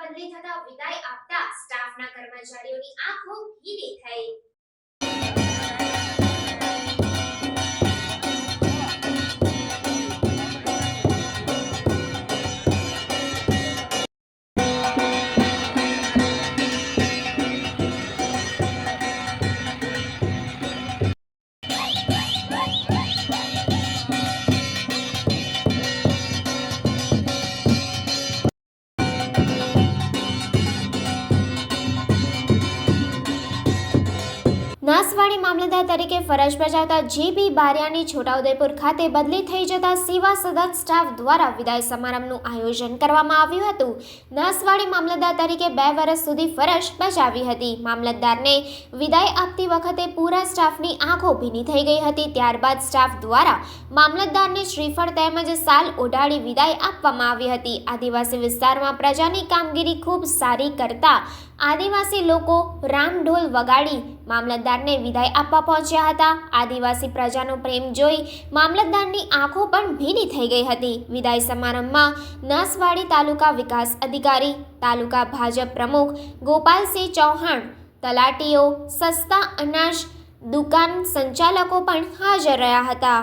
બદલી થતા વિદાય આપતા સ્ટાફના કર્મચારીઓની આંખો ભીની થઈ। નસવાડી મામલતદાર તરીકે ફરજ બજાવતા જે.બી. બારિયાની છોટાઉદેપુર ખાતે બદલી થઈ જતા સેવા સદન સ્ટાફ દ્વારા વિદાય સમારંભનું આયોજન કરવામાં આવ્યું હતું। નસવાડી મામલતદાર તરીકે 2 વર્ષ સુધી ફરજ બજાવી હતી। મામલતદારને વિદાય આપતી વખતે પૂરા સ્ટાફની આંખો ભીની થઈ ગઈ હતી। ત્યારબાદ સ્ટાફ દ્વારા મામલતદારને શ્રીફળ તેમજ સાલ ઓઢાડી વિદાય આપવામાં આવી હતી। આદિવાસી વિસ્તારમાં પ્રજાની કામગીરી ખૂબ સારી કરતા આદિવાસી લોકો રામઢોલ વગાડી મામલતદારને વિદાય આપવા પહોંચ્યા હતા। આદિવાસી પ્રજાનો પ્રેમ જોઈ મામલતદારની આંખો પણ ભીની થઈ ગઈ હતી। વિદાય સમારંભમાં નસવાડી તાલુકા વિકાસ અધિકારી, તાલુકા ભાજપ પ્રમુખ ગોપાલસિંહ ચૌહાણ, તલાટીઓ, સસ્તા અનાજ દુકાન સંચાલકો પણ હાજર રહ્યા હતા।